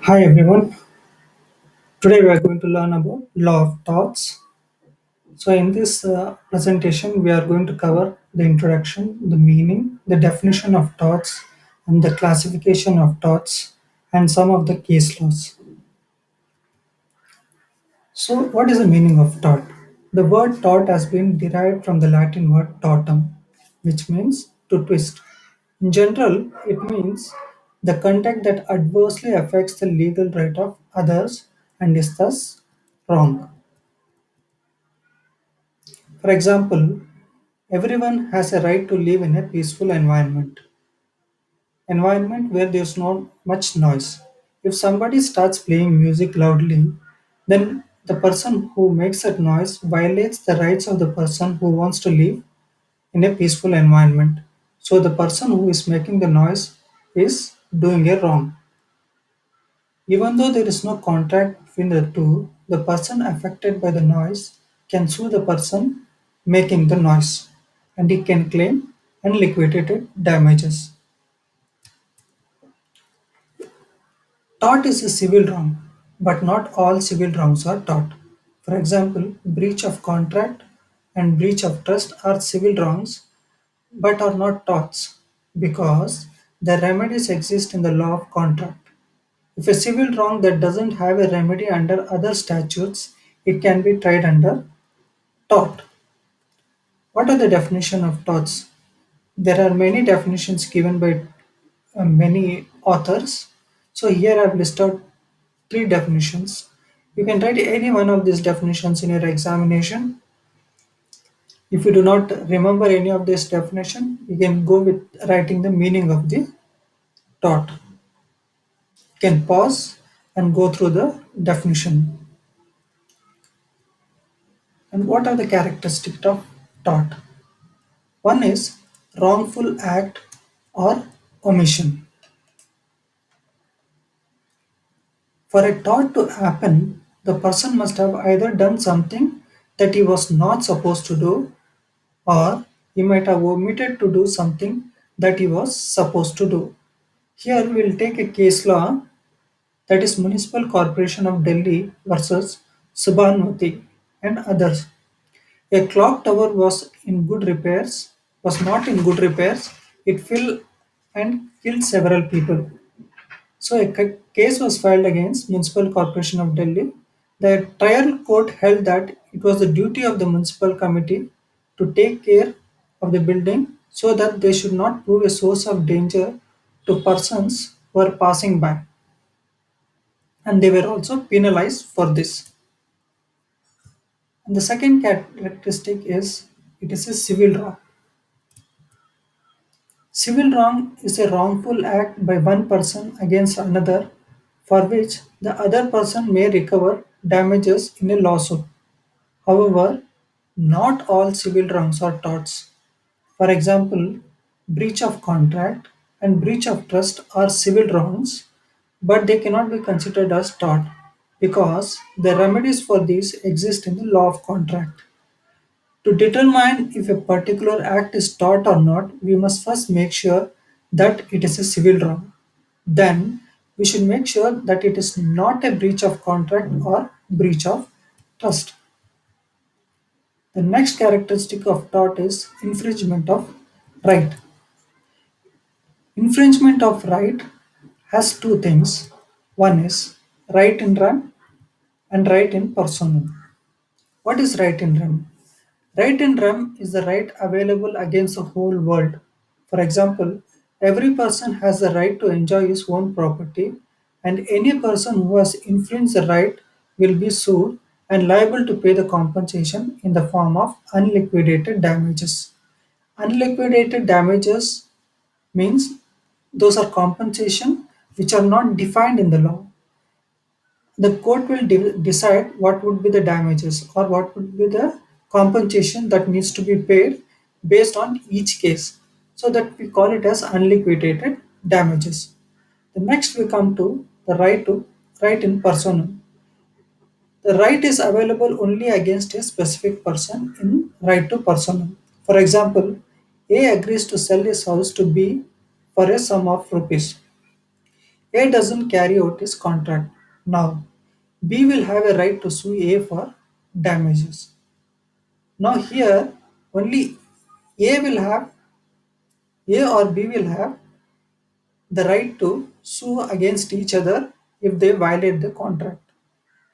Hi everyone. Today we are going to learn about law of torts. So in this presentation we are going to cover the introduction, the meaning, the definition of torts and the classification of torts and some of the case laws. So what is the meaning of tort? The word tort has been derived from the Latin word tortum, which means to twist. In general, it means the conduct that adversely affects the legal right of others and is thus wrong. For example, everyone has a right to live in a peaceful environment where there's not much noise. If somebody starts playing music loudly, then the person who makes that noise violates the rights of the person who wants to live in a peaceful environment. So the person who is making the noise is doing a wrong. Even though there is no contract between the two, the person affected by the noise can sue the person making the noise and he can claim unliquidated damages. Tort is a civil wrong, but not all civil wrongs are tort. For example, breach of contract and breach of trust are civil wrongs but are not torts because the remedies exist in the law of contract. If a civil wrong that doesn't have a remedy under other statutes, it can be tried under tort. What are the definition of torts? There are many definitions given by many authors. So here I've listed three definitions. You can write any one of these definitions in your examination. If you do not remember any of this definition, you can go with writing the meaning of the tort. You can pause and go through the definition. And what are the characteristics of tort? One is wrongful act or omission. For a tort to happen, the person must have either done something that he was not supposed to do, or he might have omitted to do something that he was supposed to do. Here we'll take a case law, that is Municipal Corporation of Delhi versus Subhanmati and others. A clock tower was not in good repairs. It fell and killed several people. So a case was filed against Municipal Corporation of Delhi. The trial court held that it was the duty of the municipal committee to take care of the building so that they should not prove a source of danger to persons who are passing by, and they were also penalized for this. And the second characteristic is it is a civil wrong. Civil wrong is a wrongful act by one person against another for which the other person may recover damages in a lawsuit. However, not all civil wrongs are torts. For example, breach of contract and breach of trust are civil wrongs, but they cannot be considered as tort because the remedies for these exist in the law of contract. To determine if a particular act is tort or not, we must first make sure that it is a civil wrong. Then, we should make sure that it is not a breach of contract or breach of trust. The next characteristic of tort is infringement of right. Infringement of right has two things. One is right in rem and right in personam. What is right in rem? Right in rem is the right available against the whole world. For example, every person has the right to enjoy his own property, and any person who has infringed the right will be sued and liable to pay the compensation in the form of unliquidated damages. Unliquidated damages means those are compensation which are not defined in the law. The court will decide what would be the damages or what would be the compensation that needs to be paid based on each case, so that we call it as unliquidated damages. The next we come to the right in personam. The right is available only against a specific person in right to personam. For example, A agrees to sell his house to B for a sum of rupees. A doesn't carry out his contract. Now, B will have a right to sue A for damages. Now, here only A will have A or B will have the right to sue against each other if they violate the contract.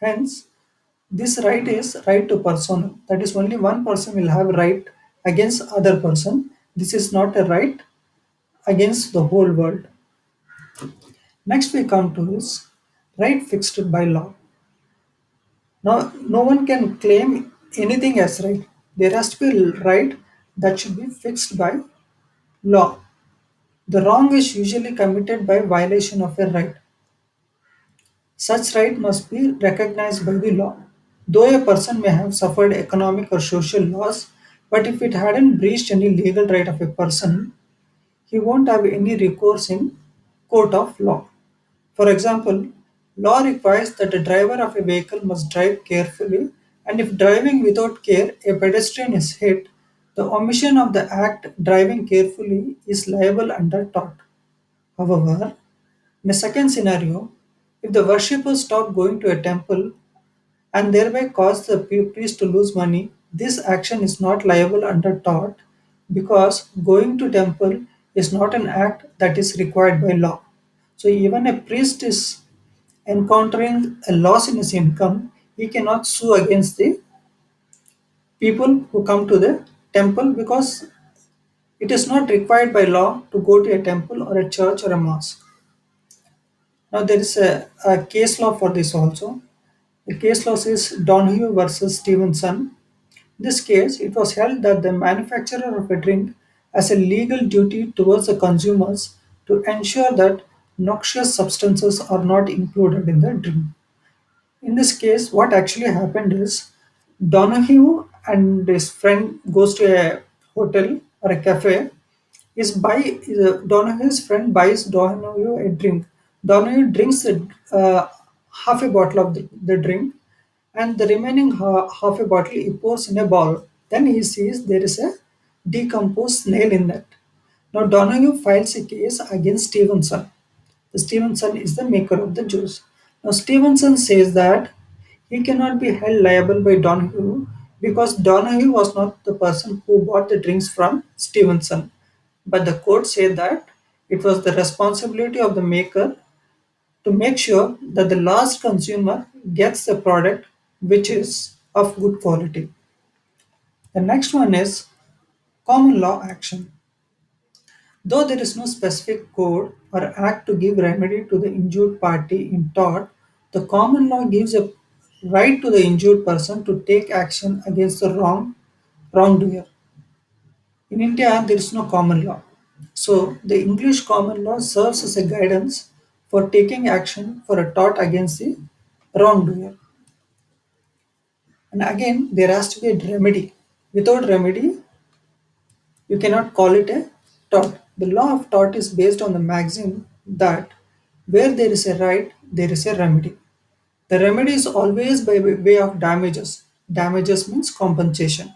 Hence, this right is right to personal. That is only one person will have right against other person. This is not a right against the whole world. Next we come to is right fixed by law. Now no one can claim anything as right. There has to be a right that should be fixed by law. The wrong is usually committed by violation of a right. Such right must be recognized by the law. Though a person may have suffered economic or social loss, but if it hadn't breached any legal right of a person, he won't have any recourse in court of law. For example, law requires that a driver of a vehicle must drive carefully, and if driving without care a pedestrian is hit, the omission of the act driving carefully is liable under tort. However, in a second scenario, if the worshippers stop going to a temple and thereby cause the priest to lose money, this action is not liable under tort because going to temple is not an act that is required by law. So even a priest is encountering a loss in his income, he cannot sue against the people who come to the temple because it is not required by law to go to a temple or a church or a mosque. Now there is a case law for this also. The case law says Donahue versus Stevenson. In this case, it was held that the manufacturer of a drink has a legal duty towards the consumers to ensure that noxious substances are not included in the drink. In this case, what actually happened is Donahue and his friend goes to a hotel or a cafe. Donahue's friend buys Donahue a drink. Donahue drinks half a bottle of the drink, and the remaining half a bottle he pours in a bowl. Then he sees there is a decomposed snail in that. Now Donahue files a case against Stevenson. Stevenson is the maker of the juice. Now, Stevenson says that he cannot be held liable by Donahue because Donahue was not the person who bought the drinks from Stevenson. But the court said that it was the responsibility of the maker to make sure that the last consumer gets the product which is of good quality. The next one is common law action. Though there is no specific code or act to give remedy to the injured party in tort, the common law gives a right to the injured person to take action against the wrongdoer. In India, there is no common law. So the English common law serves as a guidance for taking action for a tort against the wrongdoer. And again, there has to be a remedy. Without remedy, you cannot call it a tort. The law of tort is based on the maxim that where there is a right, there is a remedy. The remedy is always by way of damages. Damages means compensation,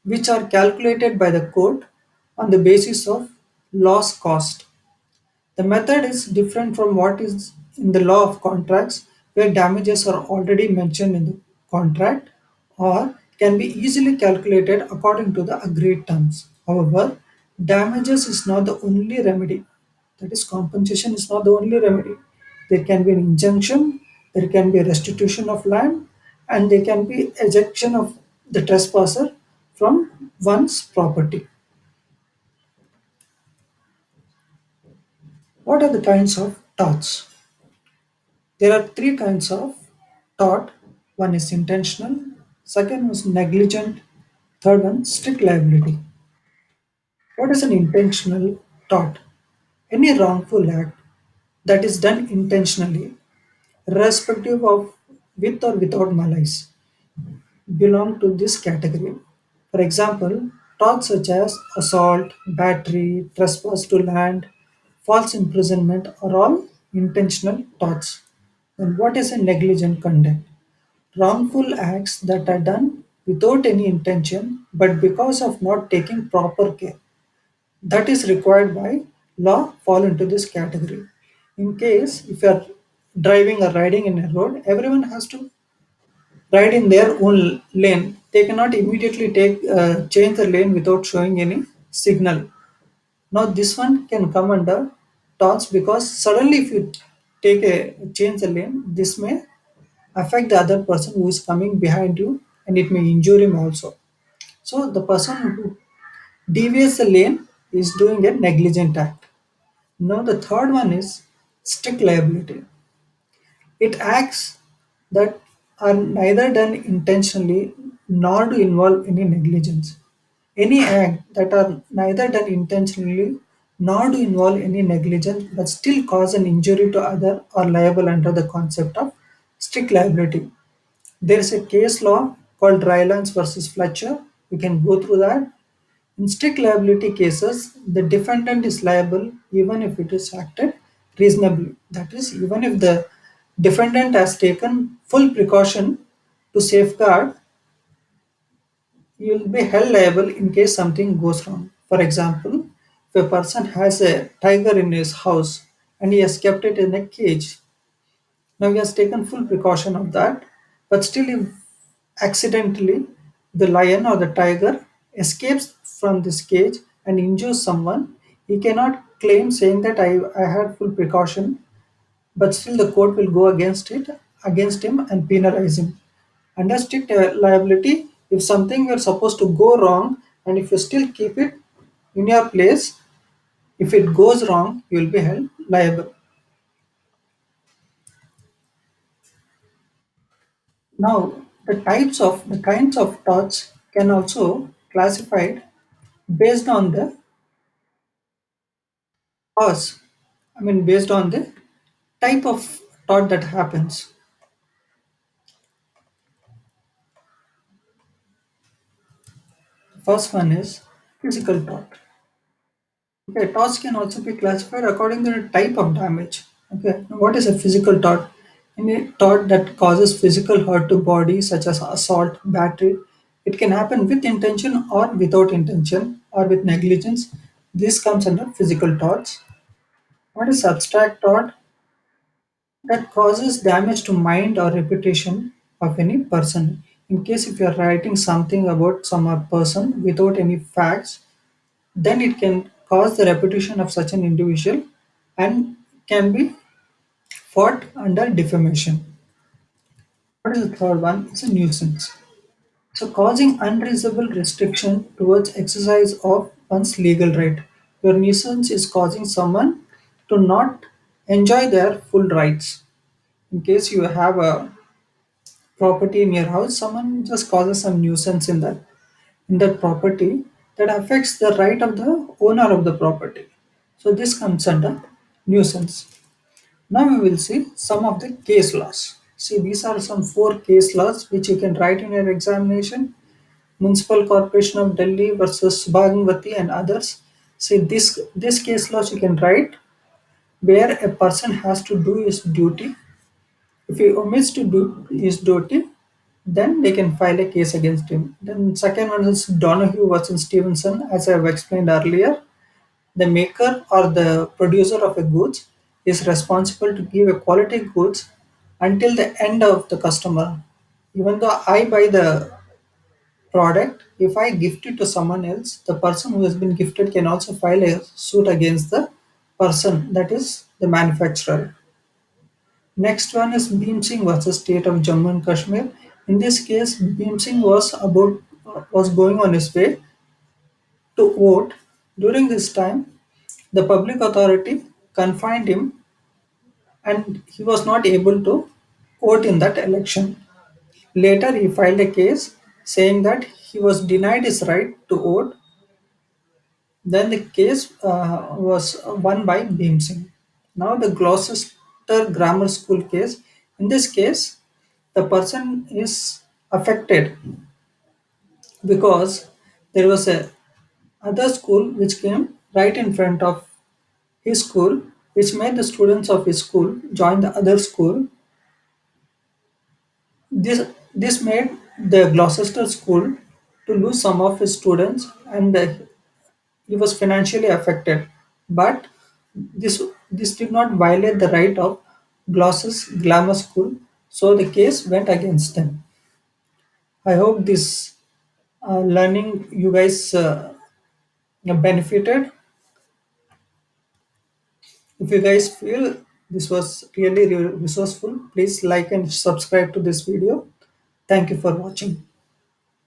which are calculated by the court on the basis of loss cost. The method is different from what is in the law of contracts, where damages are already mentioned in the contract or can be easily calculated according to the agreed terms. However, damages is not the only remedy. That is, compensation is not the only remedy. There can be an injunction, there can be restitution of land, and there can be ejection of the trespasser from one's property. What are the kinds of torts? There are three kinds of tort. One is intentional, second was negligent, third one strict liability. What is an intentional tort? Any wrongful act that is done intentionally, irrespective of with or without malice, belong to this category. For example, torts such as assault, battery, trespass to land, false imprisonment are all intentional torts. And what is a negligent conduct? Wrongful acts that are done without any intention but because of not taking proper care that is required by law fall into this category. In case if you are driving or riding in a road, everyone has to ride in their own lane. They cannot immediately change the lane without showing any signal. Now this one can come under torts, because suddenly if you take a change the lane, this may affect the other person who is coming behind you, and it may injure him also. So the person who deviates the lane is doing a negligent act. Now the third one is strict liability. It acts that are neither done intentionally nor do involve any negligence. Any act that are neither done intentionally nor do involve any negligence but still cause an injury to other are liable under the concept of strict liability. There is a case law called Rylance versus Fletcher. We can go through that. In strict liability cases, the defendant is liable even if it is acted reasonably. That is, even if the defendant has taken full precaution to safeguard, you will be held liable in case something goes wrong. For example, if a person has a tiger in his house and he has kept it in a cage, now he has taken full precaution of that, but still, if accidentally the lion or the tiger escapes from this cage and injures someone, he cannot claim saying that I had full precaution, but still the court will go against him and penalize him. Under strict liability, if something you're supposed to go wrong and if you still keep it in your place, if it goes wrong, you will be held liable. Now, the kinds of torts can also classified based on the cause. I mean, based on the type of tort that happens. First one is physical tort. Okay, torts can also be classified according to the type of damage. Okay, now what is a physical tort? Any tort that causes physical hurt to body, such as assault, battery, it can happen with intention or without intention or with negligence. This comes under physical torts. What is abstract tort? That causes damage to mind or reputation of any person. In case if you are writing something about some person without any facts, then it can cause the reputation of such an individual and can be fought under defamation. What is the third one? It's a nuisance. So causing unreasonable restriction towards exercise of one's legal right. Your nuisance is causing someone to not enjoy their full rights. In case you have a property in your house, someone just causes some nuisance in that property that affects the right of the owner of the property. So this comes under nuisance. Now we will see some of the case laws. See, these are some four case laws which you can write in your examination. Municipal Corporation of Delhi versus Bhagwati and others. See, this case laws you can write where a person has to do his duty. If he omits to do his duty, then they can file a case against him. Then second one is Donahue versus Stevenson, as I have explained earlier. The maker or the producer of a goods is responsible to give a quality goods until the end of the customer. Even though I buy the product, if I gift it to someone else, the person who has been gifted can also file a suit against the person, that is the manufacturer. Next one is Bhim Singh versus State of Jammu and Kashmir. In this case, Bhim Singh was going on his way to vote. During this time, the public authority confined him and he was not able to vote in that election. Later, he filed a case saying that he was denied his right to vote. Then the case was won by Bhim Singh. Now, the Gloucester Grammar School case. In this case, the person is affected because there was a other school which came right in front of his school, which made the students of his school join the other school. This made the Gloucester school to lose some of his students, and he was financially affected. But this this did not violate the right of Gloucester's Grammar School, so the case went against them. I hope this learning you guys benefited. If you guys feel this was really resourceful, please like and subscribe to this video. Thank you for watching.